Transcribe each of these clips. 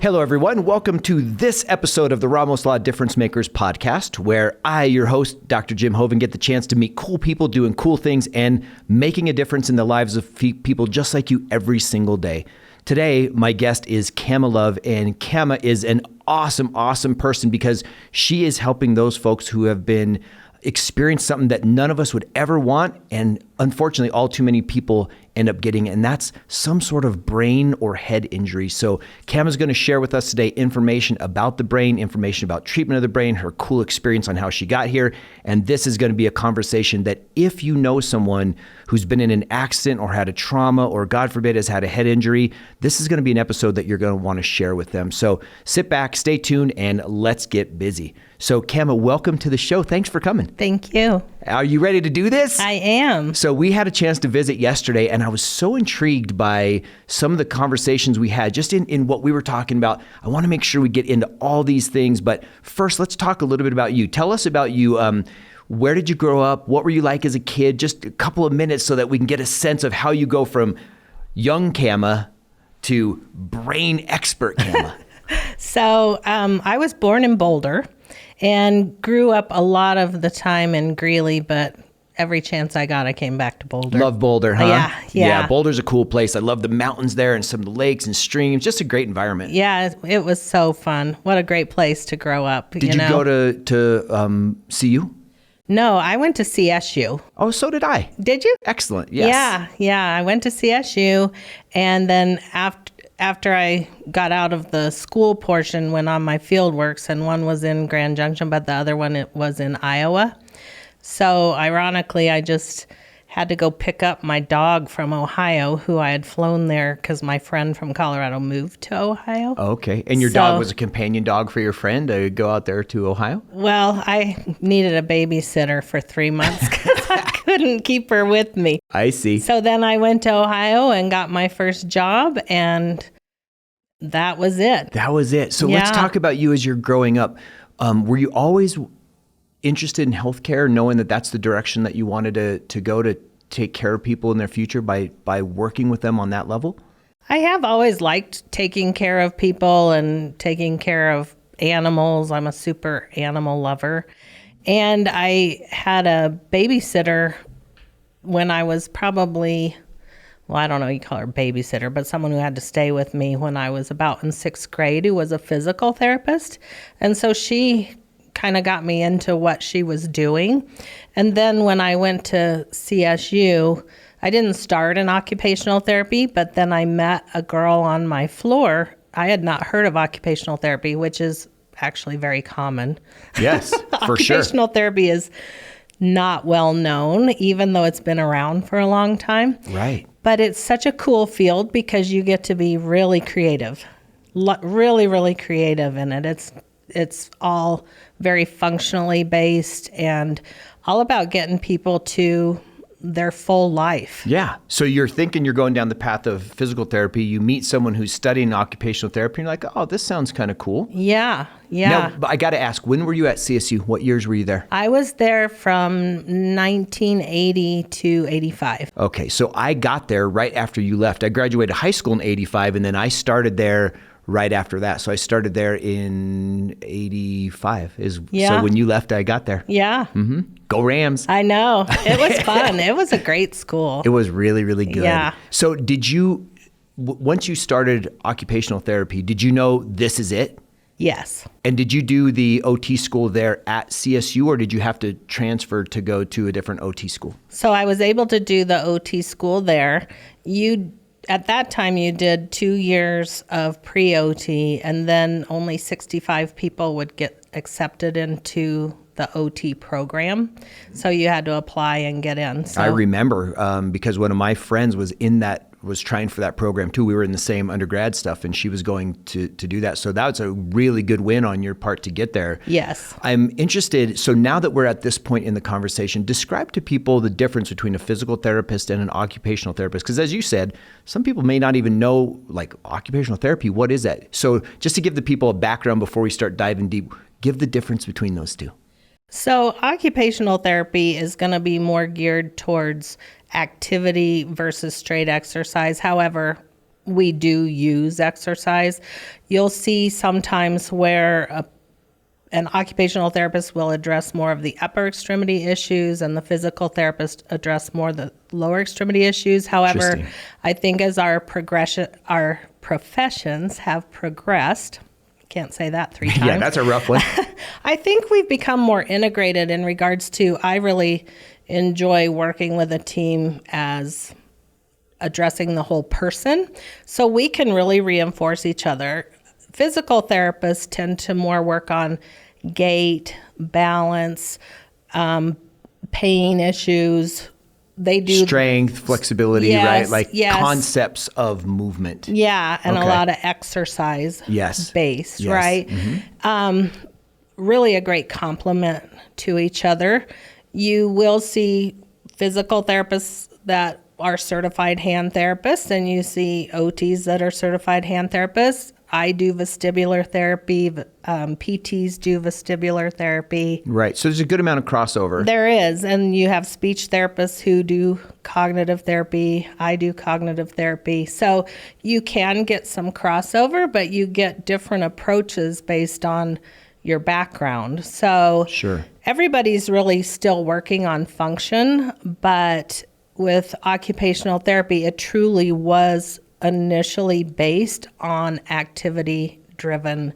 Hello, everyone. Welcome to this episode of the Ramos Law Difference Makers podcast, where I, your host, Dr. Jim Hoven, get the chance to meet cool people doing cool things and making a difference in the lives of people just like you every single day. Today, my guest is Camma Love, and Camma is an awesome person because she is helping those folks who have been experienced something that none of us would ever want, and unfortunately, all too many people end up getting, and that's some sort of brain or head injury. So Camma's going to share with us today information about the brain, information about treatment of the brain, her cool experience on how she got here, and this is going to be a conversation that if you know someone who's been in an accident or had a trauma or, God forbid, has had a head injury, this is going to be an episode that you're going to want to share with them. So sit back, stay tuned, and let's get busy. So Camma, welcome to the show. Thanks for coming. Thank you. Are you ready to do this? I am. So we had a chance to visit yesterday, and I was so intrigued by some of the conversations we had just in what we were talking about. I want to make sure we get into all these things, but first, let's talk a little bit about you. Tell us about you. Where did you grow up? What were you like as a kid? Just a couple of minutes so that we can get a sense of how you go from young Camma to brain expert Camma. So I was born in Boulder and grew up a lot of the time in Greeley, but every chance I got, I came back to Boulder. Love Boulder, huh? Yeah. Boulder's a cool place. I love the mountains there and some of the lakes and streams. Just a great environment. Yeah, it was so fun. What a great place to grow up. Did you go to CU? No, I went to CSU. Oh, so did I. Did you? Excellent. Yes. Yeah. I went to CSU, and then after I got out of the school portion, went on my field works, and one was in Grand Junction, but the other one was in Iowa. So ironically, I just had to go pick up my dog from Ohio, who I had flown there because my friend from Colorado moved to Ohio. Okay. And your dog was a companion dog for your friend to go out there to Ohio? Well, I needed a babysitter for 3 months because I couldn't keep her with me. I see. So then I went to Ohio and got my first job, and that was it. That was it. So let's talk about you as you're growing up. Were you always interested in healthcare, knowing that that's the direction that you wanted to go to take care of people in their future by working with them on that level? I have always liked taking care of people and taking care of animals. I'm a super animal lover. And I had a babysitter when I was probably, well, I don't know, you call her babysitter, but someone who had to stay with me when I was about in 6th grade, who was a physical therapist. And so she kind of got me into what she was doing. And then when I went to CSU, I didn't start in occupational therapy, but then I met a girl on my floor. I had not heard of occupational therapy, which is actually very common. Yes, for sure. Occupational therapy is not well known, even though it's been around for a long time. Right. But it's such a cool field because you get to be really creative, really creative in it. It's all very functionally based and all about getting people to their full life. Yeah. So you're thinking you're going down the path of physical therapy. You meet someone who's studying occupational therapy and you're like, oh, this sounds kind of cool. Yeah. Now, but I got to ask, when were you at CSU? What years were you there? I was there from 1980 to 85. Okay. So I got there right after you left. I graduated high school in 85 and then I started there right after that. So I started there in 85. So when you left, I got there. Yeah. Mm-hmm. Go Rams. I know. It was fun. It was a great school. It was really, really good. Yeah. So did you, once you started occupational therapy, did you know this is it? Yes. And did you do the OT school there at CSU, or did you have to transfer to go to a different OT school? So I was able to do the OT school there. At that time, you did 2 years of pre-OT, and then only 65 people would get accepted into the OT program. So you had to apply and get in. So, I remember because one of my friends was trying for that program too. We were in the same undergrad stuff and she was going to do that. So that was a really good win on your part to get there. Yes. I'm interested. So now that we're at this point in the conversation, describe to people the difference between a physical therapist and an occupational therapist. Because as you said, some people may not even know like occupational therapy. What is that? So just to give the people a background before we start diving deep, give the difference between those two. So occupational therapy is going to be more geared towards activity versus straight exercise. However, we do use exercise. You'll see sometimes where an occupational therapist will address more of the upper extremity issues and the physical therapist address more the lower extremity issues. However, I think as our professions have progressed, can't say that 3 times. Yeah, that's a rough one. I think we've become more integrated in regards to, I really enjoy working with a team as addressing the whole person. So we can really reinforce each other. Physical therapists tend to more work on gait, balance, pain issues. They do strength, flexibility, Yes, right? Like yes. concepts of movement. Yeah, and Okay. a lot of exercise Yes. based, Yes. right? Really a great complement to each other. You will see physical therapists that are certified hand therapists, and you see OTs that are certified hand therapists. I do vestibular therapy. PTs do vestibular therapy. Right. So there's a good amount of crossover. There is. And you have speech therapists who do cognitive therapy. I do cognitive therapy. So you can get some crossover, but you get different approaches based on your background. So Sure. everybody's really still working on function, but with occupational therapy, it truly was initially based on activity-driven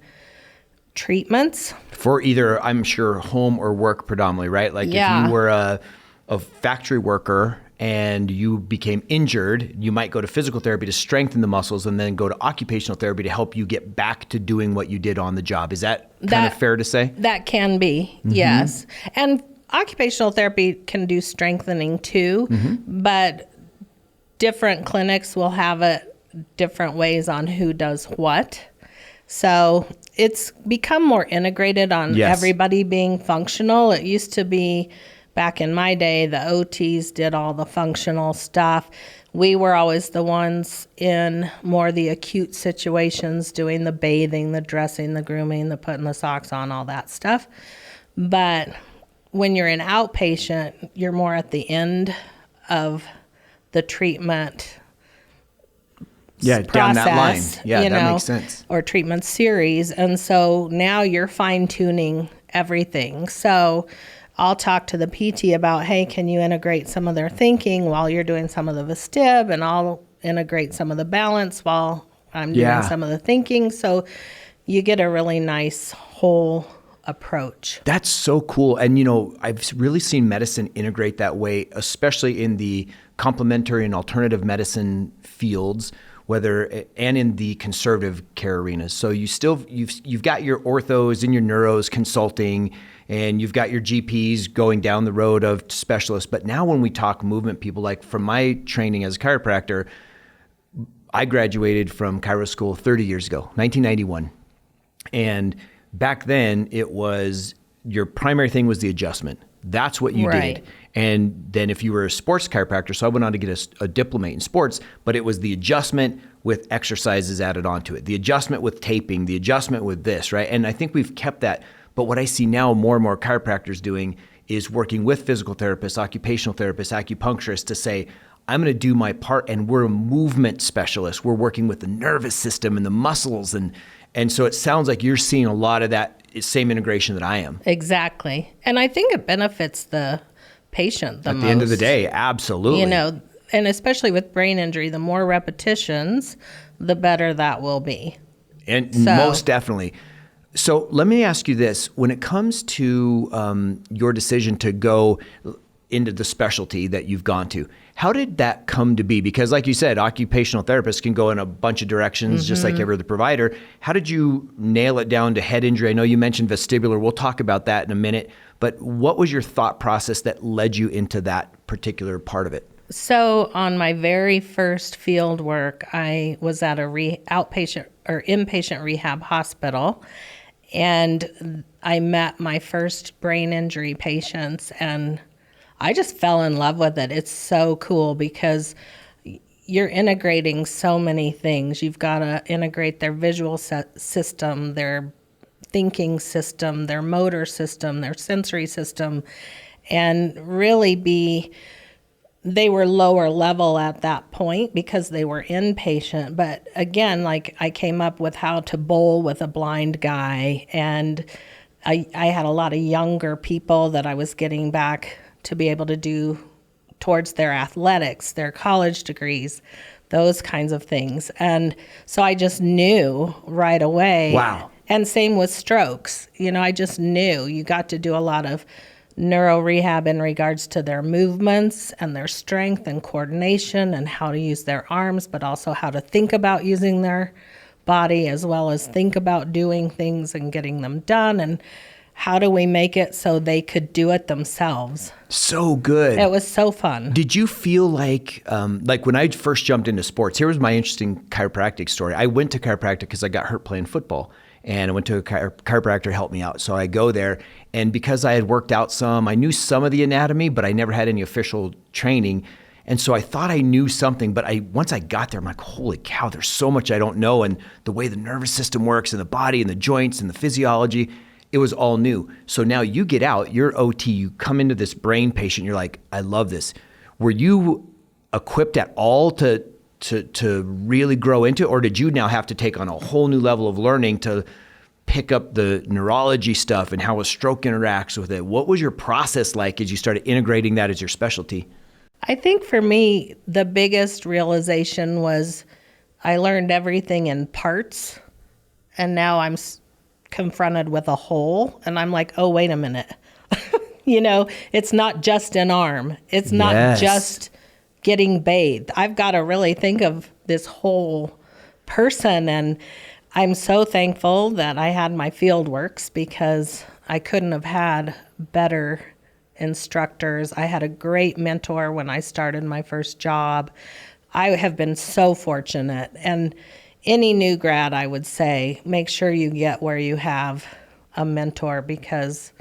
treatments. For either, I'm sure, home or work predominantly, right? Like Yeah. if you were a factory worker and you became injured, you might go to physical therapy to strengthen the muscles and then go to occupational therapy to help you get back to doing what you did on the job. Is that kind of fair to say? That can be, yes. And occupational therapy can do strengthening too, but different clinics will have it different ways on who does what. So it's become more integrated on Yes. everybody being functional. It used to be back in my day, the OTs did all the functional stuff. We were always the ones in more the acute situations doing the bathing, the dressing, the grooming, the putting the socks on, all that stuff. But when you're an outpatient, you're more at the end of the treatment down that line. process, Yeah, that makes sense. or treatment series. And so now you're fine tuning everything. So I'll talk to the PT about, hey, can you integrate some of their thinking while you're doing some of the vestib, and I'll integrate some of the balance while I'm doing some of the thinking. So you get a really nice whole approach. That's so cool. And, I've really seen medicine integrate that way, especially in the complementary and alternative medicine fields, and in the conservative care arenas. So you've got your orthos and your neuros consulting, and you've got your GPs going down the road of specialists. But now when we talk movement, people, like from my training as a chiropractor, I graduated from chiro school 30 years ago, 1991. And back then it was, your primary thing was the adjustment. That's what you Right. did. And then if you were a sports chiropractor, so I went on to get a diplomate in sports, but it was the adjustment with exercises added onto it, the adjustment with taping, the adjustment with this, right? And I think we've kept that. But what I see now more and more chiropractors doing is working with physical therapists, occupational therapists, acupuncturists to say, I'm going to do my part, and we're a movement specialist. We're working with the nervous system and the muscles. And so it sounds like you're seeing a lot of that same integration that I am. Exactly. And I think it benefits the patient the most. At the end of the day, absolutely. And especially with brain injury, the more repetitions, the better that will be. And most definitely. So let me ask you this. When it comes to your decision to go into the specialty that you've gone to, how did that come to be? Because like you said, occupational therapists can go in a bunch of directions, just like every other provider. How did you nail it down to head injury? I know you mentioned vestibular. We'll talk about that in a minute. But what was your thought process that led you into that particular part of it? So on my very first field work, I was at a outpatient or inpatient rehab hospital, and I met my first brain injury patients, and I just fell in love with it. It's so cool because you're integrating so many things. You've got to integrate their visual system, their thinking system, their motor system, their sensory system, and really they were lower level at that point because they were inpatient. But again, like I came up with how to bowl with a blind guy, and I had a lot of younger people that I was getting back to be able to do towards their athletics, their college degrees, those kinds of things. And so I just knew right away. Wow. And same with strokes. I just knew you got to do a lot of neuro rehab in regards to their movements and their strength and coordination and how to use their arms, but also how to think about using their body as well as think about doing things and getting them done. And how do we make it so they could do it themselves? So good. It was so fun. Did you feel like when I first jumped into sports, here was my interesting chiropractic story. I went to chiropractic because I got hurt playing football. And I went to a chiropractor to help me out. So I go there, and because I had worked out some, I knew some of the anatomy, but I never had any official training. And so I thought I knew something, but once I got there, I'm like, holy cow, there's so much I don't know. And the way the nervous system works and the body and the joints and the physiology, it was all new. So now you get out, you're OT, you come into this brain patient, you're like, I love this. Were you equipped at all to really grow into it, or did you now have to take on a whole new level of learning to pick up the neurology stuff and how a stroke interacts with it? What was your process like as you started integrating that as your specialty? I think for me, the biggest realization was I learned everything in parts, and now I'm confronted with a whole, and I'm like, oh, wait a minute. It's not just an arm. It's not just getting bathed. I've got to really think of this whole person. And I'm so thankful that I had my field works because I couldn't have had better instructors. I had a great mentor when I started my first job. I have been so fortunate. And any new grad, I would say, make sure you get where you have a mentor, because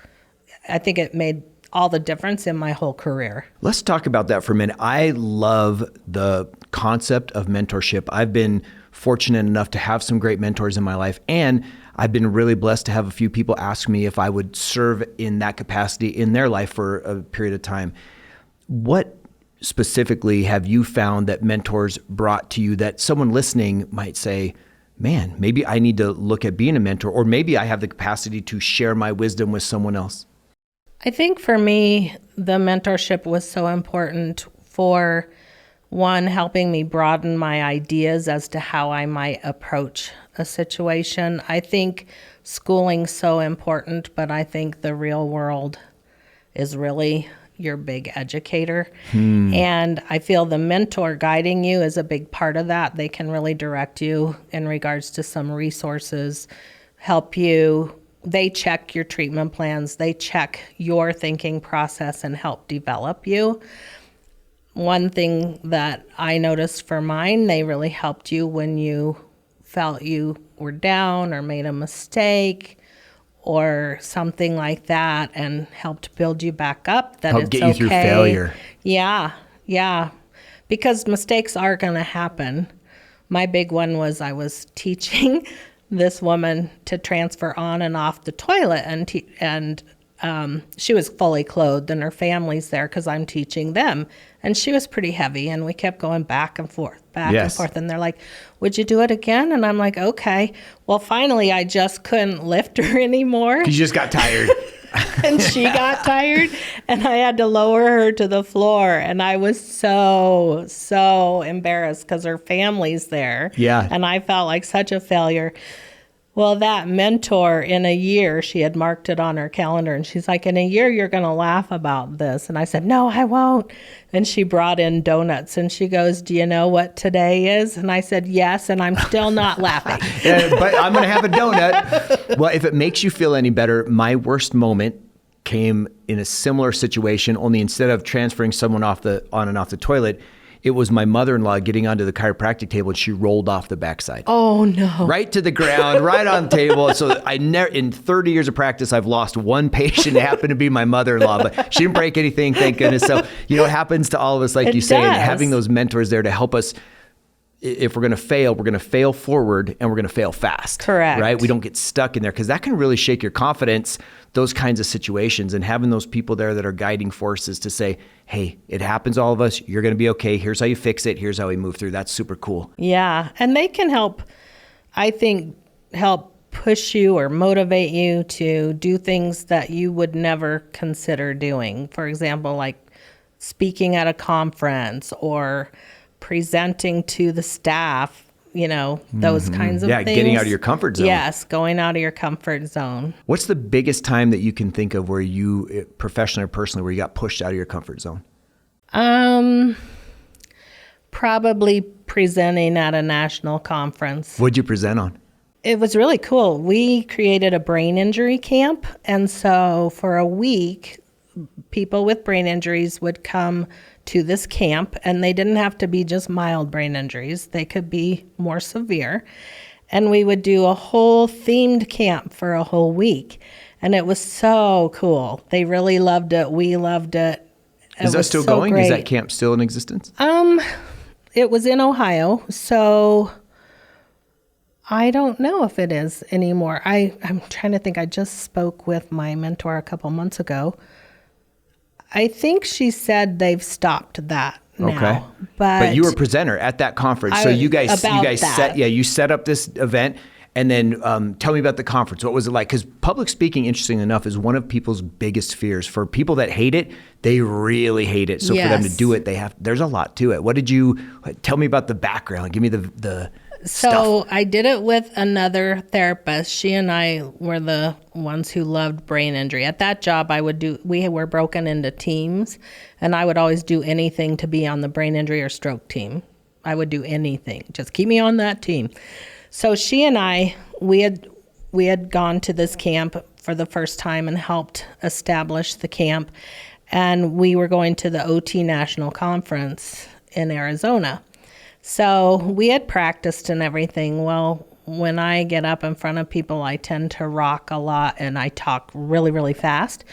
I think it made all the difference in my whole career. Let's talk about that for a minute. I love the concept of mentorship. I've been fortunate enough to have some great mentors in my life, and I've been really blessed to have a few people ask me if I would serve in that capacity in their life for a period of time. What specifically have you found that mentors brought to you that someone listening might say, man, maybe I need to look at being a mentor, or maybe I have the capacity to share my wisdom with someone else? I think for me, the mentorship was so important for, one, helping me broaden my ideas as to how I might approach a situation. I think schooling's so important, but I think the real world is really your big educator. And I feel the mentor guiding you is a big part of that. They can really direct you in regards to some resources, help you. They check your treatment plans, they check your thinking process and help develop you. One thing that I noticed for mine, they really helped you when you felt you were down or made a mistake or something like that, and helped build you back up, that help it's get okay. You through failure. Yeah. Because mistakes are going to happen. My big one was I was teaching this woman to transfer on and off the toilet, and she was fully clothed, and her family's there because I'm teaching them, and she was pretty heavy, and we kept going back and forth, and they're like, would you do it again? And I'm like, okay. Well, finally, I just couldn't lift her anymore. You just got tired. And she got tired, and I had to lower her to the floor, and I was so embarrassed because her family's there. Yeah. And I felt like such a failure. Well, that mentor, in a year, she had marked it on her calendar, and she's like, in a year, you're going to laugh about this. And I said, no, I won't. And she brought in donuts, and she goes, do you know what today is? And I said, yes, and I'm still not laughing. Yeah, but I'm going to have a donut. Well, if it makes you feel any better, my worst moment came in a similar situation, only instead of transferring someone on and off the toilet, it was my mother-in-law getting onto the chiropractic table, and she rolled off the backside. Oh, no. Right to the ground, right on the table. So in 30 years of practice, I've lost one patient. It happened to be my mother-in-law, but she didn't break anything, thank goodness. So, it happens to all of us, like you say, and having those mentors there to help us if we're going to fail forward, and we're going to fail fast. Correct. Right? We don't get stuck in there, because that can really shake your confidence, those kinds of situations, and having those people there that are guiding forces to say, hey, it happens to all of us. You're going to be okay. Here's how you fix it. Here's how we move through. That's super cool. Yeah. And they can help, I think, help push you or motivate you to do things that you would never consider doing. For example, like speaking at a conference or presenting to the staff, those kinds of things. Yeah, getting out of your comfort zone. Yes, going out of your comfort zone. What's the biggest time that you can think of where you, professionally or personally, where you got pushed out of your comfort zone? Probably presenting at a national conference. What'd you present on? It was really cool. We created a brain injury camp. And so for a week, people with brain injuries would come to this camp, and they didn't have to be just mild brain injuries. They could be more severe. And we would do a whole themed camp for a whole week. And it was so cool. They really loved it. We loved it. Is that still going? Is that camp still in existence? It was in Ohio, so I don't know if it is anymore. I'm trying to think. I just spoke with my mentor a couple months ago. I think she said they've stopped that now. Okay. But you were a presenter at that conference. So you guys set up this event, and then tell me about the conference. What was it like? Because public speaking, interestingly enough, is one of people's biggest fears. For people that hate it, they really hate it. So for them to do it, there's a lot to it. Tell me about the background. Give me the So I did it with another therapist. She and I were the ones who loved brain injury. At that job, we were broken into teams, and I would always do anything to be on the brain injury or stroke team. I would do anything. Just keep me on that team. So she and I, we had gone to this camp for the first time and helped establish the camp. And we were going to the OT National Conference in Arizona. So we had practiced and everything. Well, when I get up in front of people, I tend to rock a lot and I talk really, really fast.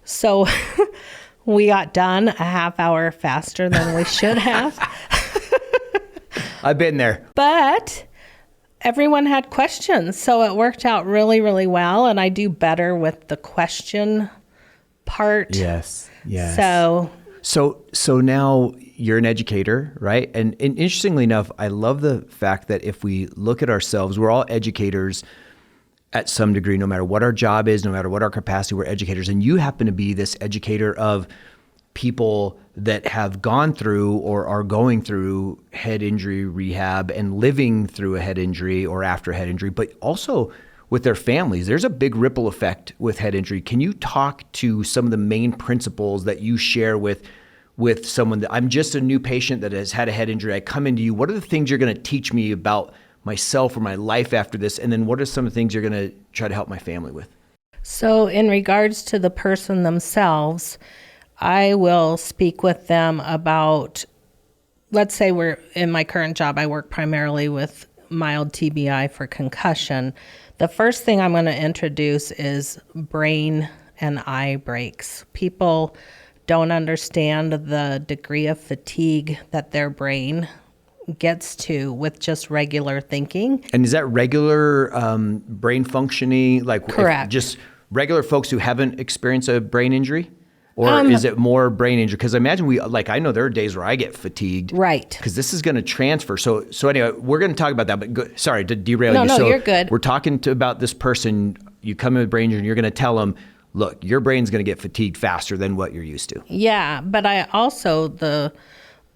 So we got done a half hour faster than we should have. I've been there. But everyone had questions. So it worked out really, really well. And I do better with the question part. Yes. So now you're an educator, right? And interestingly enough, I love the fact that if we look at ourselves, we're all educators at some degree, no matter what our job is, no matter what our capacity, we're educators. And you happen to be this educator of people that have gone through or are going through head injury rehab and living through a head injury or after a head injury, but also with their families. There's a big ripple effect with head injury. Can you talk to some of the main principles that you share with someone that I'm just a new patient that has had a head injury? I come into you. What are the things you're going to teach me about myself or my life after this? And then what are some of the things you're going to try to help my family with? So in regards to the person themselves, I will speak with them about, let's say we're in my current job, I work primarily with mild TBI for concussion. The first thing I'm going to introduce is brain and eye breaks. People don't understand the degree of fatigue that their brain gets to with just regular thinking. And is that regular brain functioning? Like correct. Just regular folks who haven't experienced a brain injury? Or is it more brain injury? Because I imagine I know there are days where I get fatigued. Right. Because this is going to transfer. So anyway, we're going to talk about that. But sorry to derail you. No, so you're good. We're talking about this person. You come in with brain injury and you're going to tell them, look, your brain's going to get fatigued faster than what you're used to. Yeah. But the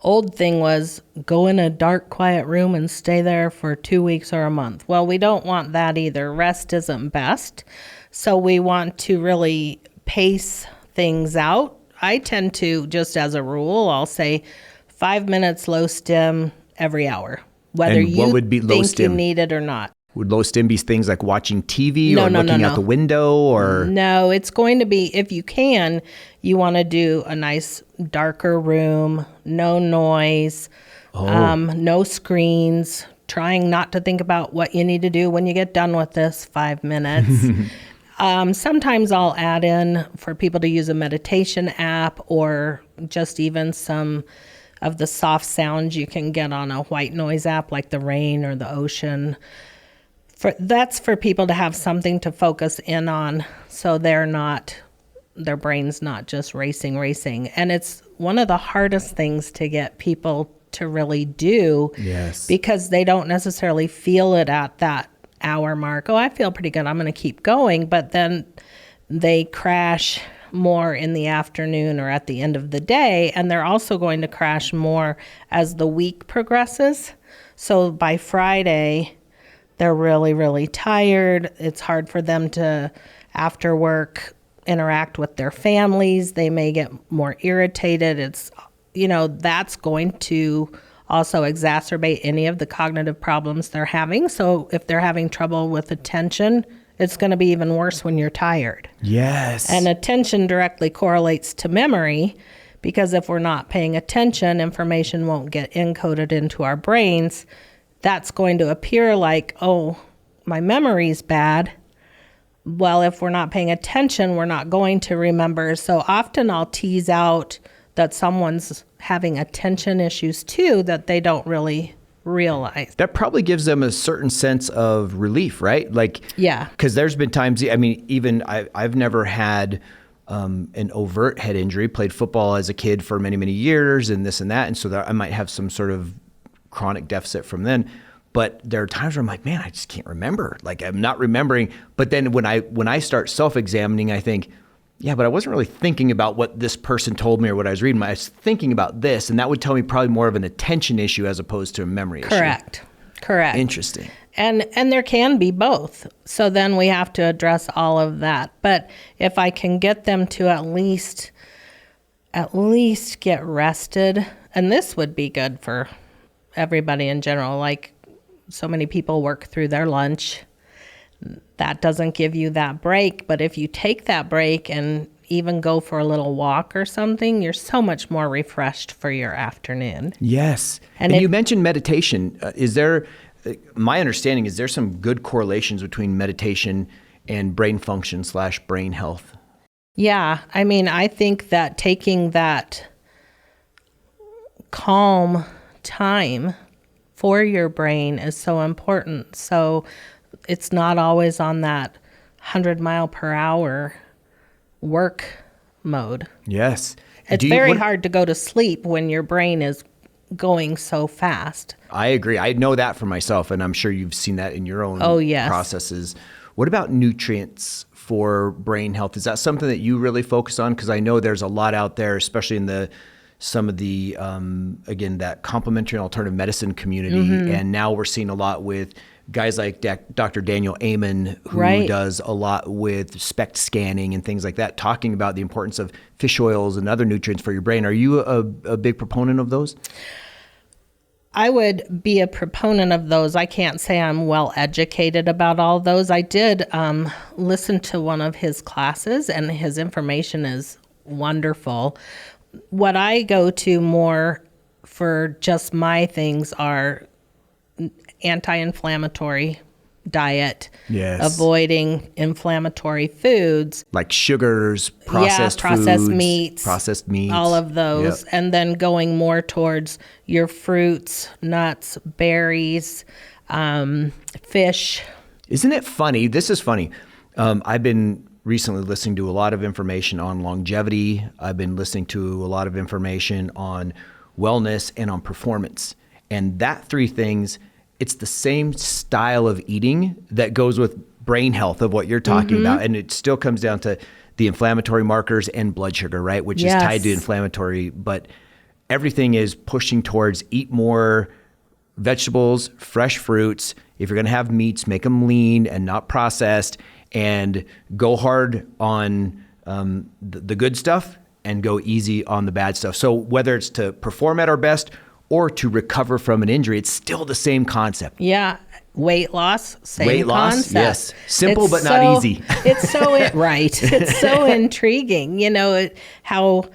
old thing was go in a dark, quiet room and stay there for 2 weeks or a month. Well, we don't want that either. Rest isn't best. So we want to really pace things out. I tend to, just as a rule, I'll say 5 minutes low stim every hour, whether and what would be low think stim? You need it or not. Would low stim be things like watching TV or looking out the window or? No, it's going to be, if you can, you want to do a nice darker room, no noise, no screens, trying not to think about what you need to do when you get done with this 5 minutes. Sometimes I'll add in for people to use a meditation app or just even some of the soft sounds you can get on a white noise app like the rain or the ocean. That's for people to have something to focus in on, so their brain's not just racing. And it's one of the hardest things to get people to really do, because they don't necessarily feel it at that hour mark. Oh, I feel pretty good, I'm going to keep going. But then they crash more in the afternoon or at the end of the day, and they're also going to crash more as the week progresses. So by Friday, they're really, really tired. It's hard for them to, after work, interact with their families. They may get more irritated. It's, that's going to also exacerbate any of the cognitive problems they're having. So if they're having trouble with attention, it's going to be even worse when you're tired. Yes. And attention directly correlates to memory, because if we're not paying attention, information won't get encoded into our brains. That's going to appear like, oh, my memory's bad. Well, if we're not paying attention, we're not going to remember. So often I'll tease out that someone's having attention issues too, that they don't really realize. That probably gives them a certain sense of relief, right? Like, yeah. Because there's been times, even I've never had an overt head injury, played football as a kid for many, many years and this and that. And so I might have some sort of chronic deficit from then. But there are times where I'm like, man, I just can't remember. Like, I'm not remembering. But then when I start self-examining, I think, yeah, but I wasn't really thinking about what this person told me or what I was reading. I was thinking about this, and that would tell me probably more of an attention issue as opposed to a memory issue. Correct. Interesting. And there can be both. So then we have to address all of that. But if I can get them to at least get rested, and this would be good for everybody in general. Like, so many people work through their lunch. That doesn't give you that break. But if you take that break and even go for a little walk or something, you're so much more refreshed for your afternoon. Yes. And you mentioned meditation. My understanding is there's some good correlations between meditation and brain function / brain health. Yeah. I think that taking that calm time for your brain is so important. So it's not always on that 100-mile-per-hour work mode. Yes. It's very hard to go to sleep when your brain is going so fast. I agree. I know that for myself, and I'm sure you've seen that in your own processes. What about nutrients for brain health? Is that something that you really focus on? Because I know there's a lot out there, especially in some of the, again, that complementary and alternative medicine community. Mm-hmm. And now we're seeing a lot with guys like Dr. Daniel Amen, who does a lot with SPECT scanning and things like that, talking about the importance of fish oils and other nutrients for your brain. Are you a big proponent of those? I would be a proponent of those. I can't say I'm well educated about all those. I did listen to one of his classes, and his information is wonderful. What I go to more for just my things are anti-inflammatory diet, avoiding inflammatory foods. Like sugars, processed meats, all of those. Yep. And then going more towards your fruits, nuts, berries, fish. Isn't it funny? This is funny. I've been recently listening to a lot of information on longevity. I've been listening to a lot of information on wellness and on performance. And that three things, it's the same style of eating that goes with brain health of what you're talking about. And it still comes down to the inflammatory markers and blood sugar, right? Which is tied to inflammatory, but everything is pushing towards eat more vegetables, fresh fruits. If you're going to have meats, make them lean and not processed, and go hard on the good stuff and go easy on the bad stuff. So whether it's to perform at our best or to recover from an injury, it's still the same concept. Yeah. Weight loss, same concept. Yes. Simple, but not easy. It's so, It's so intriguing, how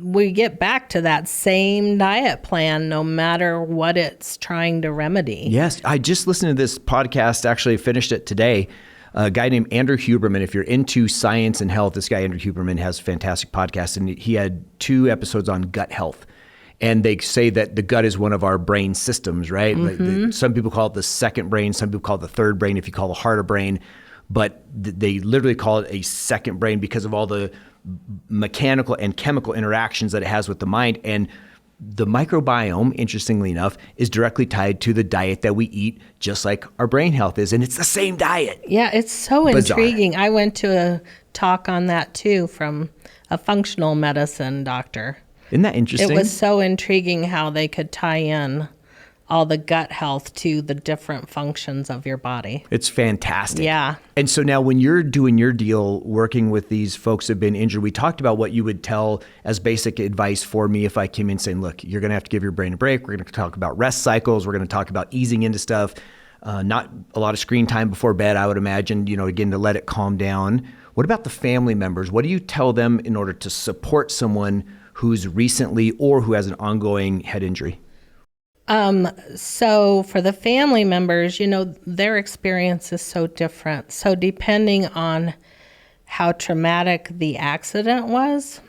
we get back to that same diet plan no matter what it's trying to remedy. Yes. I just listened to this podcast, actually finished it today. A guy named Andrew Huberman. If you're into science and health, this guy, Andrew Huberman, has a fantastic podcast, and he had 2 episodes on gut health. And they say that the gut is one of our brain systems, right? Like some people call it the second brain. Some people call it the third brain if you call the heart a brain. But they literally call it a second brain because of all the mechanical and chemical interactions that it has with the mind. And the microbiome, interestingly enough, is directly tied to the diet that we eat, just like our brain health is. And it's the same diet. Yeah, it's so intriguing. I went to a talk on that too from a functional medicine doctor. Isn't that interesting? It was so intriguing how they could tie in all the gut health to the different functions of your body. It's fantastic. Yeah. And so now when you're doing your deal, working with these folks who have been injured, we talked about what you would tell as basic advice for me if I came in saying, look, you're going to have to give your brain a break. We're going to talk about rest cycles. We're going to talk about easing into stuff. Not a lot of screen time before bed, I would imagine, again, to let it calm down. What about the family members? What do you tell them in order to support someone who's recently or who has an ongoing head injury? So for the family members, their experience is so different. So depending on how traumatic the accident was,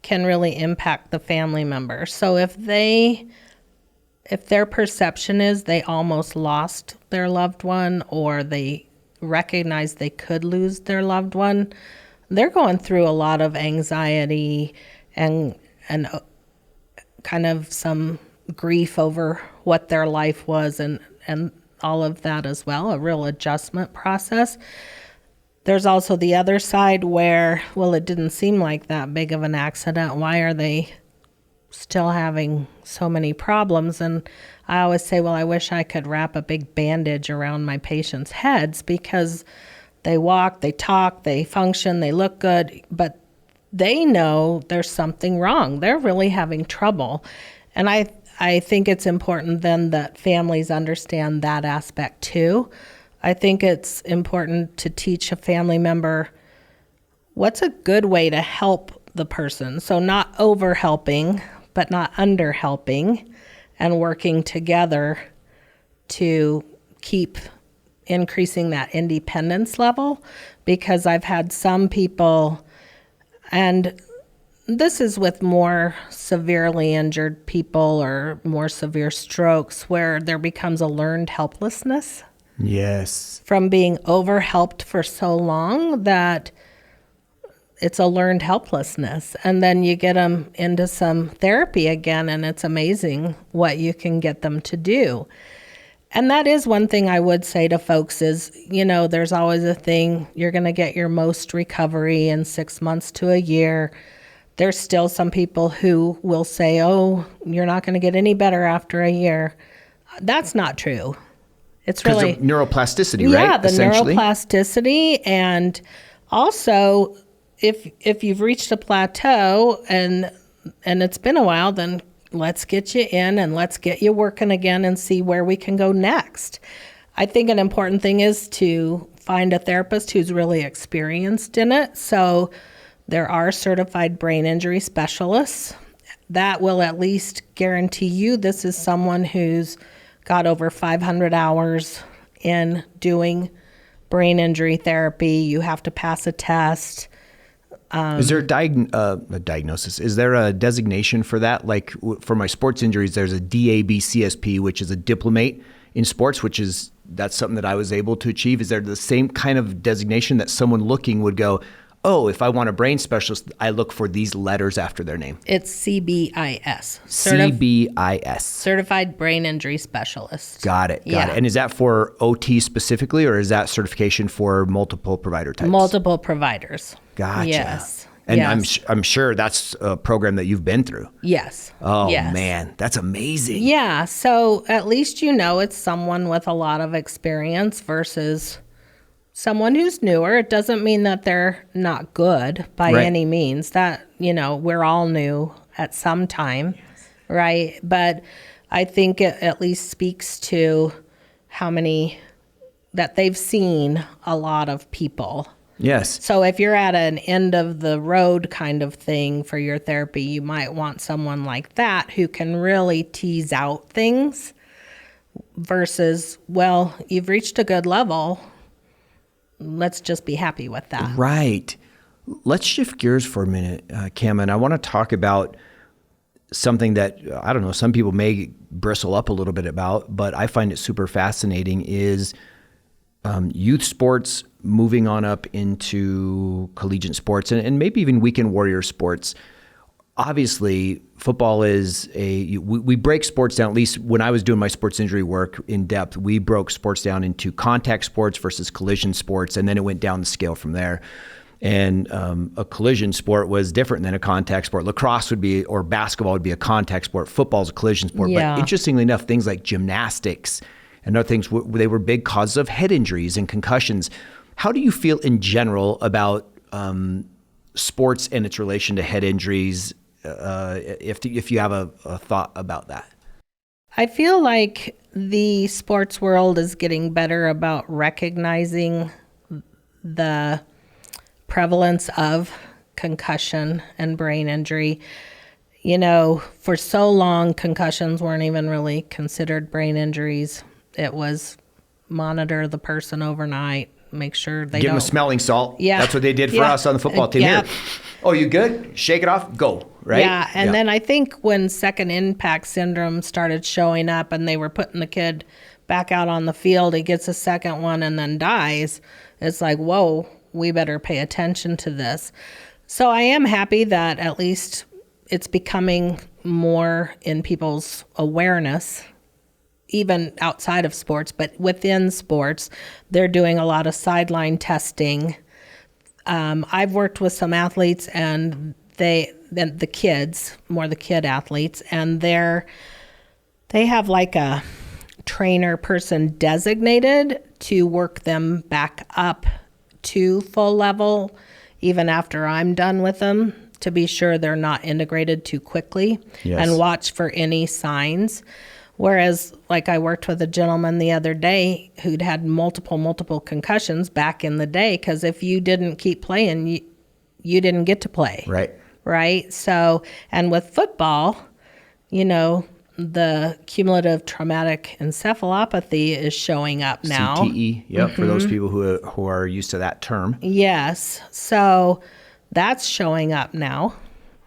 can really impact the family member. So if their perception is they almost lost their loved one, or they recognize they could lose their loved one, they're going through a lot of anxiety and kind of some grief over what their life was and all of that as well, a real adjustment process. There's also the other side where, well, it didn't seem like that big of an accident. Why are they still having so many problems? And I always say, well, I wish I could wrap a big bandage around my patients' heads, because they walk, they talk, they function, they look good, but they know there's something wrong. They're really having trouble. And I think it's important then that families understand that aspect too. I think it's important to teach a family member what's a good way to help the person. So not over helping, but not under helping, and working together to keep increasing that independence level. Because I've had some people, and this is with more severely injured people or more severe strokes, where there becomes a learned helplessness. Yes. From being overhelped for so long that it's a learned helplessness. And then you get them into some therapy again, and it's amazing what you can get them to do. And that is one thing I would say to folks is, there's always a thing, you're going to get your most recovery in 6 months to a year. There's still some people who will say, oh, you're not going to get any better after a year. That's not true. It's really neuroplasticity, right? Yeah, the neuroplasticity. And also, if you've reached a plateau and it's been a while, then let's get you in and let's get you working again and see where we can go next. I think an important thing is to find a therapist who's really experienced in it. So there are certified brain injury specialists that will at least guarantee you this is someone who's got over 500 hours in doing brain injury therapy. You have to pass a test. Is there a diagnosis? Is there a designation for that? Like for my sports injuries, there's a DABCSP, which is a diplomate in sports, that's something that I was able to achieve. Is there the same kind of designation that someone looking would go, oh, if I want a brain specialist, I look for these letters after their name? It's CBIS. CBIS. Certified Brain Injury Specialist. Got it. And is that for OT specifically, or is that certification for multiple provider types? Multiple providers. Gotcha. Yes. And yes. I'm sure that's a program that you've been through. Yes. Oh, yes. Man, that's amazing. Yeah. So at least it's someone with a lot of experience versus someone who's newer. It doesn't mean that they're not good by any means. That, we're all new at some time, right? But I think it at least speaks to how many that they've seen a lot of people. Yes. So if you're at an end of the road kind of thing for your therapy, you might want someone like that who can really tease out things versus, well, you've reached a good level. Let's just be happy with that. Right. Let's shift gears for a minute, Camma, and I want to talk about something that, I don't know, some people may bristle up a little bit about, but I find it super fascinating is youth sports moving on up into collegiate sports and maybe even weekend warrior sports. Obviously, football is we break sports down, at least when I was doing my sports injury work in depth, we broke sports down into contact sports versus collision sports, and then it went down the scale from there. And a collision sport was different than a contact sport. Lacrosse would be, or basketball would be a contact sport. Football is a collision sport. Yeah. But interestingly enough, things like gymnastics and other things, they were big causes of head injuries and concussions. How do you feel in general about sports and its relation to head injuries, if you have a thought about that? I feel like the sports world is getting better about recognizing the prevalence of concussion and brain injury. You know, for so long, concussions weren't even really considered brain injuries. It was monitor the person overnight, make sure they Give don't... them a smelling salt. Yeah. That's what they did for us on the football team. Yeah. Here. Oh, you good? Shake it off. Go. Right? Yeah. And then I think when second impact syndrome started showing up and they were putting the kid back out on the field, he gets a second one and then dies. It's like, whoa, we better pay attention to this. So I am happy that at least it's becoming more in people's awareness, even outside of sports, but within sports, they're doing a lot of sideline testing. I've worked with some athletes and the kids, more the kid athletes, and they have like a trainer person designated to work them back up to full level, even after I'm done with them, to be sure they're not integrated too quickly. Yes. And watch for any signs. Whereas, like, I worked with a gentleman the other day who'd had multiple concussions back in the day, because if you didn't keep playing, you didn't get to play. Right. Right? So, and with football, you know, the cumulative traumatic encephalopathy is showing up now. CTE, yep, for those people who are used to that term. Yes. So that's showing up now.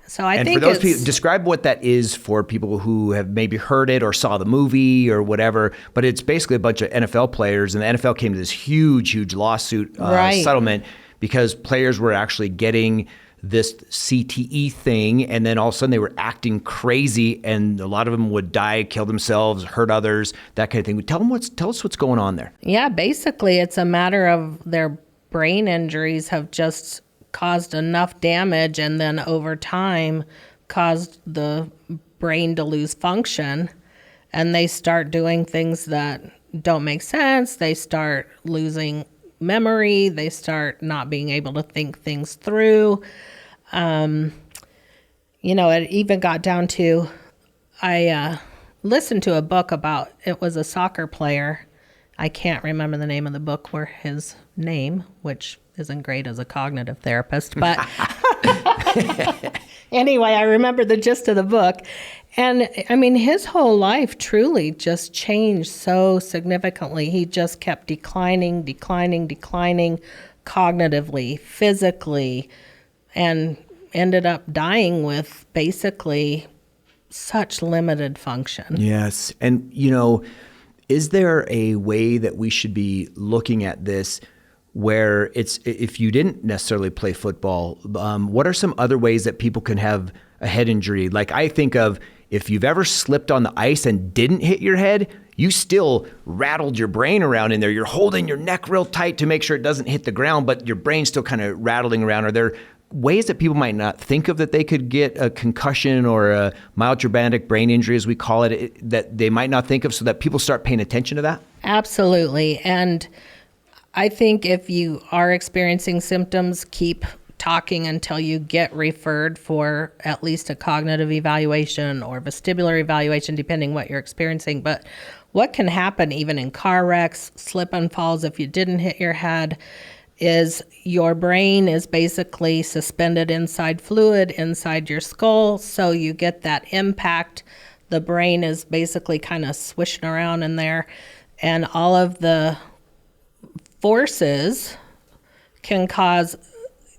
So I think for those people, describe what that is for people who have maybe heard it or saw the movie or whatever, but it's basically a bunch of NFL players, and the NFL came to this huge lawsuit settlement because players were actually getting this CTE thing, and then all of a sudden they were acting crazy, and a lot of them would die, kill themselves, hurt others, that kind of thing. Tell us what's going on there. Yeah, basically it's a matter of their brain injuries have just caused enough damage, and then over time caused the brain to lose function, and they start doing things that don't make sense. They start losing memory. They start not being able to think things through. You know, it even got down to, I listened to a book about, it was a soccer player. I can't remember the name of the book, where his name, which isn't great as a cognitive therapist, but anyway, I remember the gist of the book. And I mean, his whole life truly just changed so significantly. He just kept declining cognitively, physically, and ended up dying with basically such limited function. Yes. And, you know, is there a way that we should be looking at this where it's, if you didn't necessarily play football, what are some other ways that people can have a head injury? Like, I think of, if you've ever slipped on the ice and didn't hit your head, you still rattled your brain around in there. You're holding your neck real tight to make sure it doesn't hit the ground, but your brain's still kind of rattling around. Are there ways that people might not think of that they could get a concussion or a mild traumatic brain injury, as we call it, that they might not think of, so that people start paying attention to that? Absolutely. And I think if you are experiencing symptoms, keep talking until you get referred for at least a cognitive evaluation or vestibular evaluation, depending what you're experiencing. But what can happen even in car wrecks, slip and falls, if you didn't hit your head, is your brain is basically suspended inside fluid inside your skull. So you get that impact. The brain is basically kind of swishing around in there, and all of the forces can cause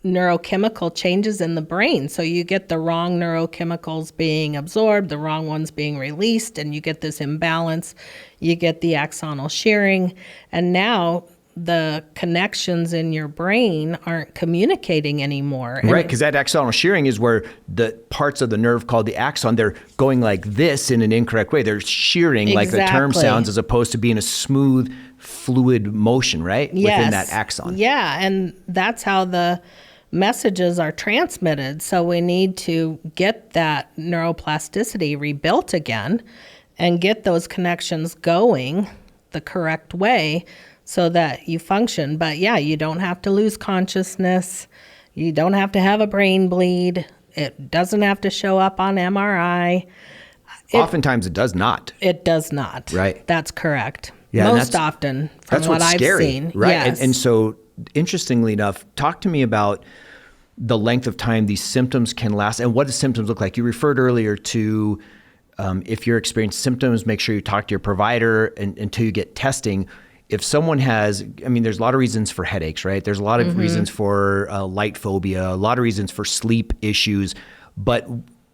neurochemical changes in the brain. So you get the wrong neurochemicals being absorbed, the wrong ones being released, and you get this imbalance. You get the axonal shearing, and now the connections in your brain aren't communicating anymore. Right, because that axonal shearing is where the parts of the nerve called the axon, they're going like this in an incorrect way. They're shearing like the term sounds, as opposed to being a smooth, fluid motion, right? Yes. Within that axon. Yeah, and that's how the messages are transmitted. So we need to get that neuroplasticity rebuilt again and get those connections going the correct way so that you function. But yeah, you don't have to lose consciousness. You don't have to have a brain bleed. It doesn't have to show up on MRI. Oftentimes it does not. It does not. Right. That's correct. Yeah, most often, from that's what what's I've scary, seen. Right. Yes. And so, interestingly enough, talk to me about the length of time these symptoms can last and what do symptoms look like. You referred earlier to if you're experiencing symptoms, make sure you talk to your provider until you get testing. If someone has, there's a lot of reasons for headaches, right? There's a lot of reasons for light phobia, a lot of reasons for sleep issues. But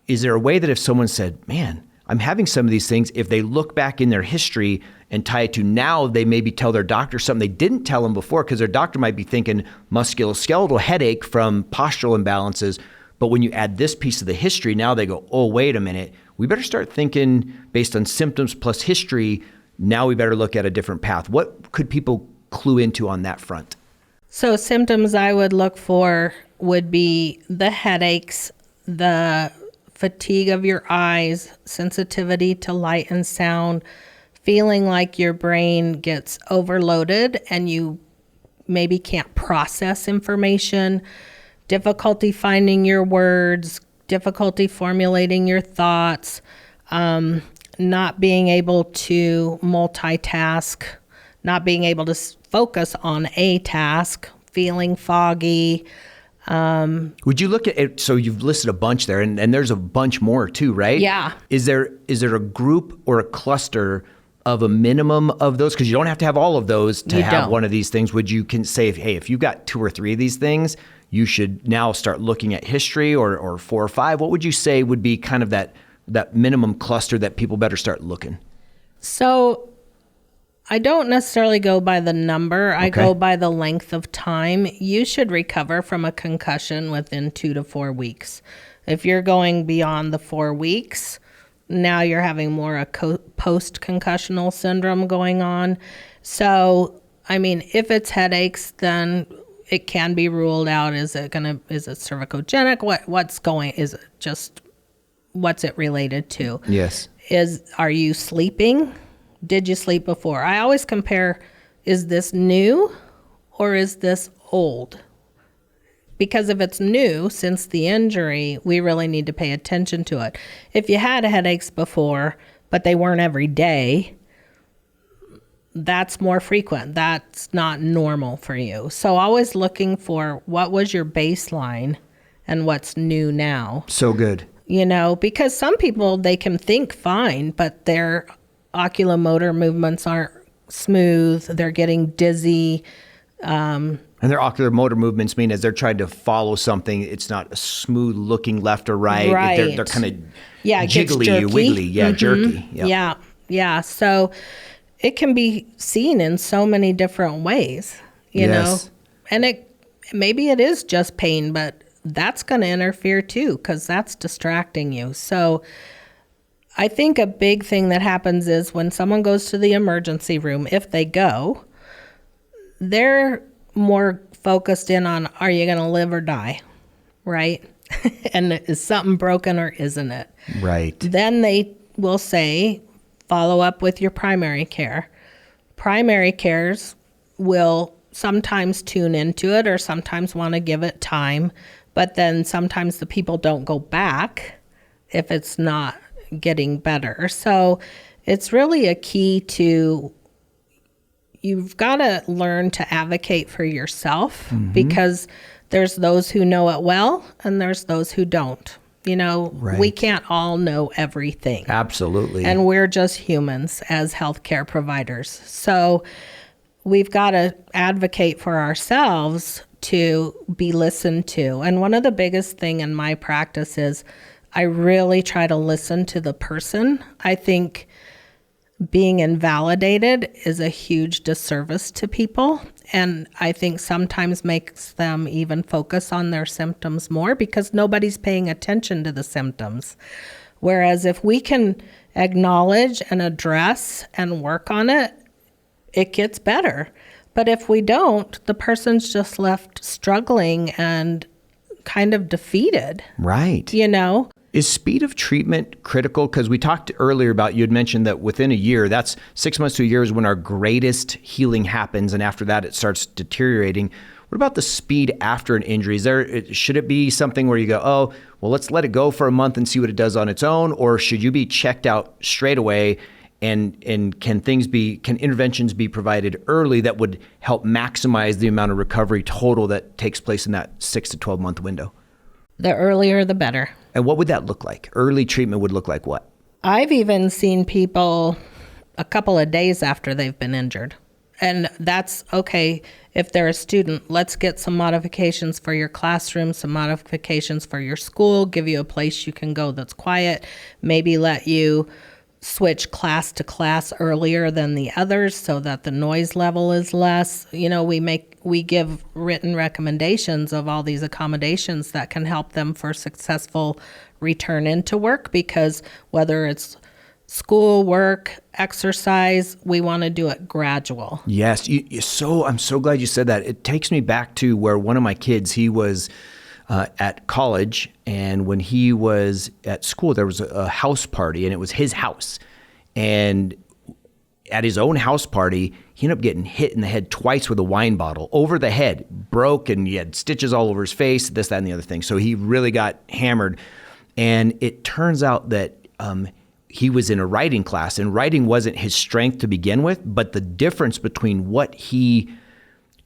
is there a way that if someone said, man, I'm having some of these things, if they look back in their history and tie it to now, they maybe tell their doctor something they didn't tell them before, because their doctor might be thinking musculoskeletal headache from postural imbalances. But when you add this piece of the history, now they go, oh, wait a minute, we better start thinking based on symptoms plus history. Now we better look at a different path. What could people clue into on that front? So symptoms I would look for would be the headaches, the fatigue of your eyes, sensitivity to light and sound, feeling like your brain gets overloaded and you maybe can't process information, difficulty finding your words, difficulty formulating your thoughts, not being able to multitask, not being able to focus on a task, feeling foggy. Would you look at it? So you've listed a bunch there, and there's a bunch more too, right? Yeah. Is there a group or a cluster of a minimum of those? Because you don't have to have all of those to have one of these things. Would you can say, hey, if you've got 2 or 3 of these things, you should now start looking at history, or 4 or 5? What would you say would be kind of that minimum cluster that people better start looking? So I don't necessarily go by the number. I go by the length of time. You should recover from a concussion within 2 to 4 weeks. If you're going beyond the 4 weeks, now you're having more a post-concussional syndrome going on. So, if it's headaches, then it can be ruled out. Is it cervicogenic? What's it related to? Yes. Are you sleeping? Did you sleep before? I always compare, is this new or is this old? Because if it's new, since the injury, we really need to pay attention to it. If you had headaches before, but they weren't every day, that's more frequent. That's not normal for you. So always looking for what was your baseline and what's new now. So good. Because some people, they can think fine, but their oculomotor movements aren't smooth. They're getting dizzy. And their ocular motor movements mean as they're trying to follow something, it's not a smooth looking left or right. Right. They're kind of jiggly, wiggly, jerky. Yep. Yeah. So it can be seen in so many different ways, you know. And maybe it is just pain, but that's going to interfere too, because that's distracting you. So I think a big thing that happens is when someone goes to the emergency room, if they go, they're more focused in on, are you going to live or die? Right? And is something broken or isn't it? Right. Then they will say, follow up with your primary care. Primary cares will sometimes tune into it or sometimes want to give it time, but then sometimes the people don't go back if it's not getting better. So it's really a key to, you've got to learn to advocate for yourself, because there's those who know it well and there's those who don't. We can't all know everything. Absolutely. And we're just humans as healthcare providers. So we've got to advocate for ourselves to be listened to. And one of the biggest thing in my practice is I really try to listen to the person. I think being invalidated is a huge disservice to people. And I think sometimes makes them even focus on their symptoms more because nobody's paying attention to the symptoms. Whereas if we can acknowledge and address and work on it, it gets better. But if we don't, the person's just left struggling and kind of defeated. Right. You know? Is speed of treatment critical? Because we talked earlier about, you had mentioned that within a year, that's 6 months to a year is when our greatest healing happens. And after that, it starts deteriorating. What about the speed after an injury? Should it be something where you go, oh, well, let's let it go for a month and see what it does on its own? Or should you be checked out straight away? And can interventions be provided early that would help maximize the amount of recovery total that takes place in that 6 to 12 month window? The earlier, the better. And what would that look like? Early treatment would look like what? I've even seen people a couple of days after they've been injured. And that's okay. If they're a student, let's get some modifications for your classroom, some modifications for your school, give you a place you can go that's quiet, maybe let you switch class to class earlier than the others so that the noise level is less. You know, we give written recommendations of all these accommodations that can help them for successful return into work, because whether it's school, work, exercise, we want to do it gradual. Yes. I'm so glad you said that. It takes me back to where one of my kids, he was at college, and when he was at school, there was a house party, and it was his house. And at his own house party, he ended up getting hit in the head twice with a wine bottle over the head, broke, and he had stitches all over his face, this, that, and the other thing. So he really got hammered. And it turns out that he was in a writing class, and writing wasn't his strength to begin with, but the difference between what he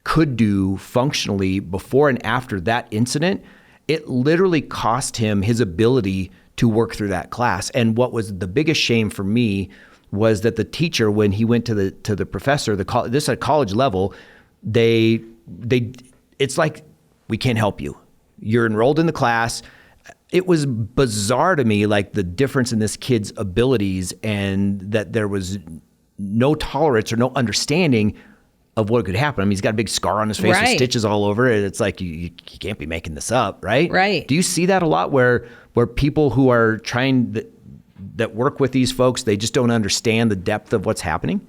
could do functionally before and after that incident, it literally cost him his ability to work through that class. And what was the biggest shame for me was that the teacher, when he went to the professor, this at college level, it's like, we can't help you. You're enrolled in the class. It was bizarre to me, like the difference in this kid's abilities, and that there was no tolerance or no understanding of what could happen. I mean, he's got a big scar on his face with stitches all over it. It's like, you can't be making this up, right? Right. Do you see that a lot where people who are that work with these folks, they just don't understand the depth of what's happening?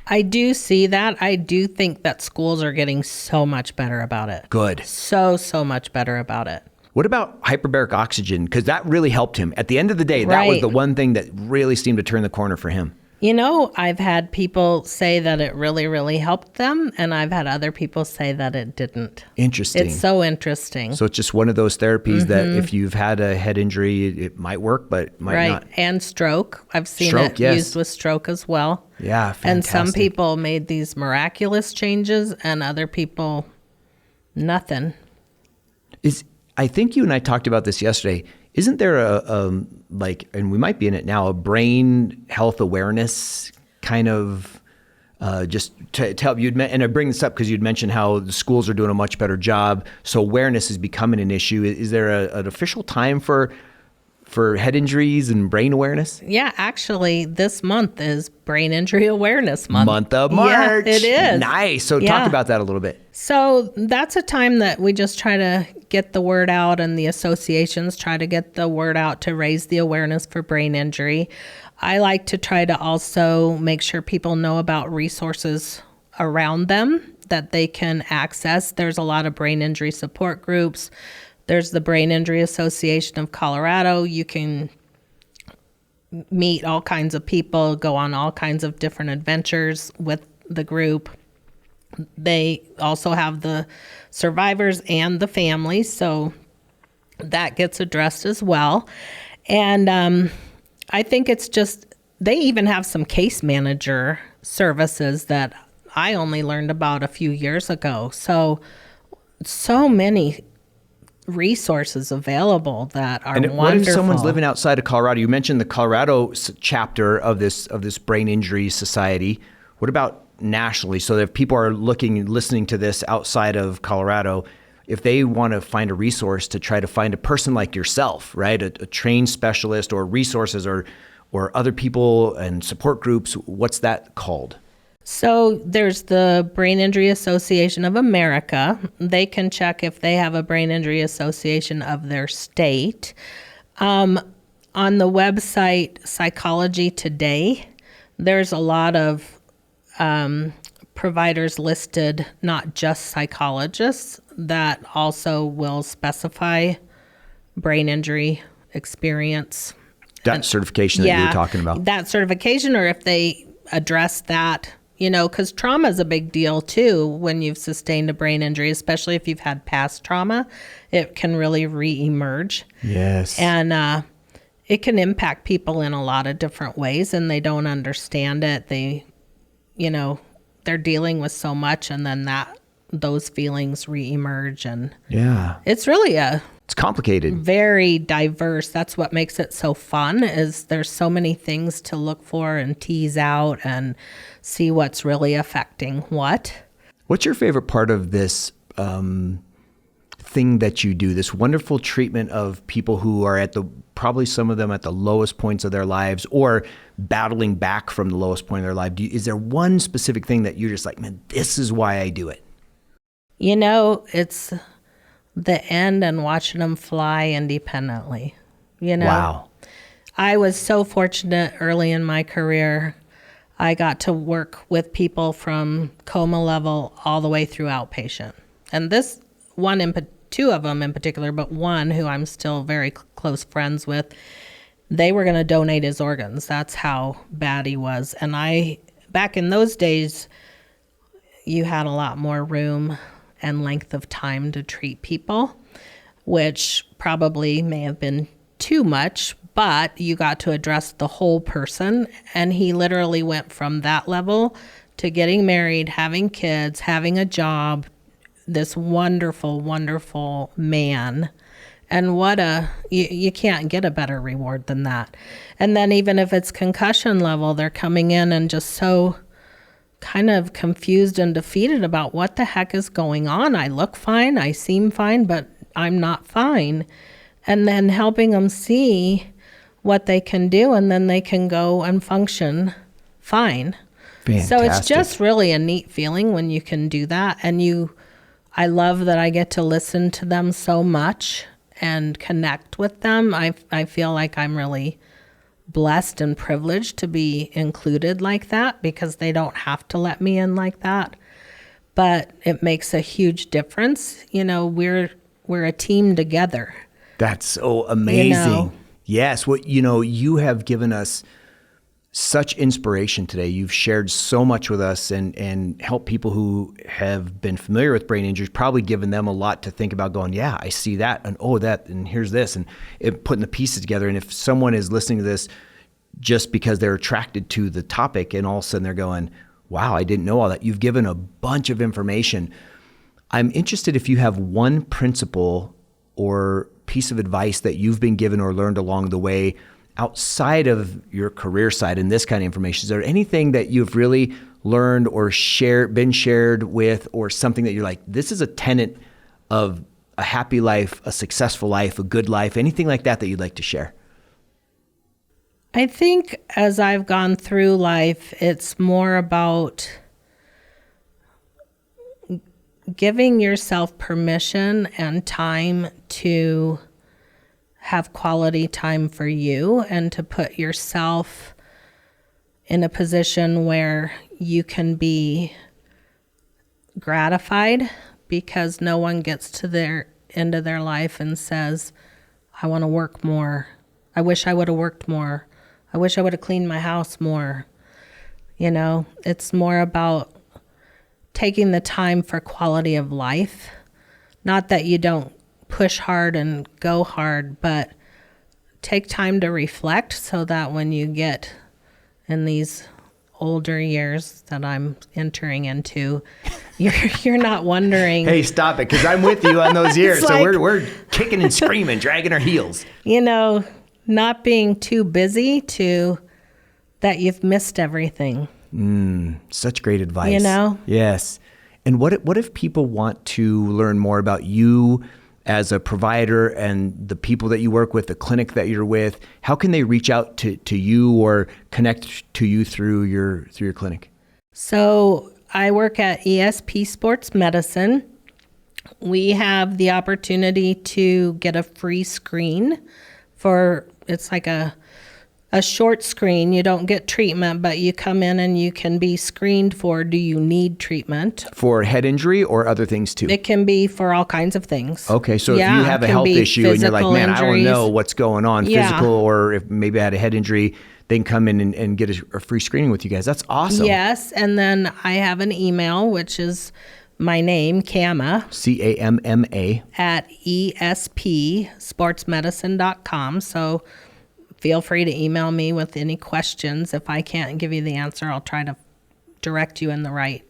I do see that. I do think that schools are getting so much better about it. Good. So much better about it. What about hyperbaric oxygen? Because that really helped him. At the end of the day, that was the one thing that really seemed to turn the corner for him. You know, I've had people say that it really, really helped them, and I've had other people say that it didn't. Interesting. It's so interesting. So it's just one of those therapies that if you've had a head injury, it might work, but it might not. And stroke. I've seen it used with stroke as well. Yeah, fantastic. And some people made these miraculous changes, and other people, nothing. I think you and I talked about this yesterday. Isn't there and we might be in it now, a brain health awareness kind of just to help you? And I bring this up because you'd mentioned how the schools are doing a much better job. So awareness is becoming an issue. Is there an official time for head injuries and brain awareness? Yeah, actually, this month is Brain Injury Awareness Month. Month of March. Yeah, it is. Nice. So talk about that a little bit. So that's a time that we just try to get the word out, and the associations try to get the word out to raise the awareness for brain injury. I like to try to also make sure people know about resources around them that they can access. There's a lot of brain injury support groups. There's the Brain Injury Association of Colorado. You can meet all kinds of people, go on all kinds of different adventures with the group. They also have the survivors and the families, so that gets addressed as well. And I think it's just, they even have some case manager services that I only learned about a few years ago. So many resources available that are wonderful. What if someone's living outside of Colorado? You mentioned the Colorado chapter of this Brain Injury Society. What about nationally. So if people are listening to this outside of Colorado, if they want to find a resource to try to find a person like yourself, right? A trained specialist or resources or other people and support groups, what's that called? So there's the Brain Injury Association of America. They can check if they have a Brain Injury Association of their state. On the website Psychology Today, there's a lot of providers listed, not just psychologists, that also will specify brain injury experience. That certification that you were talking about. That certification, or if they address that, because trauma is a big deal too when you've sustained a brain injury, especially if you've had past trauma. It can really re-emerge. Yes. And it can impact people in a lot of different ways, and they don't understand it. They're dealing with so much, and then those feelings re-emerge, and it's really it's complicated, very diverse. That's what makes it so fun, is there's so many things to look for and tease out and see what's really affecting what. What's your favorite part of this thing that you do, this wonderful treatment of people who are probably some of them at the lowest points of their lives or battling back from the lowest point of their life? Is there one specific thing that you're just like, man, this is why I do it? It's the end and watching them fly independently. Wow. I was so fortunate early in my career. I got to work with people from coma level all the way through outpatient. And this two of them in particular, but one who I'm still very close friends with, they were going to donate his organs. That's how bad he was. And back in those days, you had a lot more room and length of time to treat people, which probably may have been too much, but you got to address the whole person. And he literally went from that level to getting married, having kids, having a job, this wonderful, wonderful man. And you can't get a better reward than that. And then even if it's concussion level, they're coming in and just so kind of confused and defeated about what the heck is going on. I look fine, I seem fine, but I'm not fine. And then helping them see what they can do, and then they can go and function fine. Fantastic. So it's just really a neat feeling when you can do that. And I love that I get to listen to them so much and connect with them. I feel like I'm really blessed and privileged to be included like that, because they don't have to let me in like that. But it makes a huge difference. We're a team together. That's so amazing. Yes. You have given us such inspiration today. You've shared so much with us and helped people who have been familiar with brain injuries, probably given them a lot to think about, going, yeah, I see that, and that, and here's this, and putting the pieces together. And if someone is listening to this just because they're attracted to the topic, and all of a sudden they're going, wow, I didn't know all that. You've given a bunch of information. I'm interested if you have one principle or piece of advice that you've been given or learned along the way outside of your career side and this kind of information. Is there anything that you've really learned or been shared with, or something that you're like, this is a tenet of a happy life, a successful life, a good life, anything like that you'd like to share? I think as I've gone through life, it's more about giving yourself permission and time to have quality time for you, and to put yourself in a position where you can be gratified, because no one gets to their end of their life and says, I want to work more. I wish I would have worked more. I wish I would have cleaned my house more. It's more about taking the time for quality of life. Not that you don't push hard and go hard, but take time to reflect, so that when you get in these older years that I'm entering into, you're not wondering. Hey, stop it, because I'm with you on those years. So we're kicking and screaming, dragging our heels. Not being too busy that you've missed everything. Such great advice. You know? Yes. And what if people want to learn more about you as a provider and the people that you work with, the clinic that you're with? How can they reach out to you or connect to you through your clinic? So I work at ESP Sports Medicine. We have the opportunity to get a free screen it's like a short screen. You don't get treatment, but you come in and you can be screened for, do you need treatment? For head injury or other things too? It can be for all kinds of things. Okay, so if you have a health issue and you're like, man, I want to know what's going on, physical, or if maybe I had a head injury, they can come in and get a free screening with you guys. That's awesome. Yes, and then I have an email, which is my name, Camma. Camma. At espsportsmedicine.com. So feel free to email me with any questions. If I can't give you the answer, I'll try to direct you in the right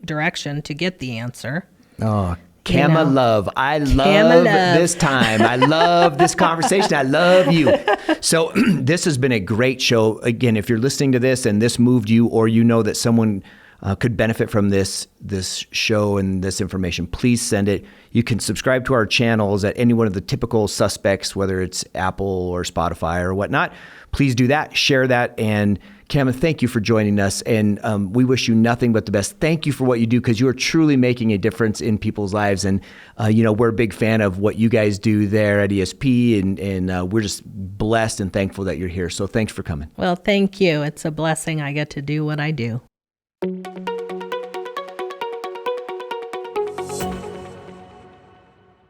direction to get the answer. Oh, Camma Love. I love this time. I love this conversation. I love you. So this has been a great show. Again, if you're listening to this and this moved you, or you know that someone could benefit from this show and this information, please send it. You can subscribe to our channels at any one of the typical suspects, whether it's Apple or Spotify or whatnot. Please do that. Share that. And Camma, thank you for joining us. And we wish you nothing but the best. Thank you for what you do, because you are truly making a difference in people's lives. And, we're a big fan of what you guys do there at ESP. And we're just blessed and thankful that you're here. So thanks for coming. Well, thank you. It's a blessing I get to do what I do.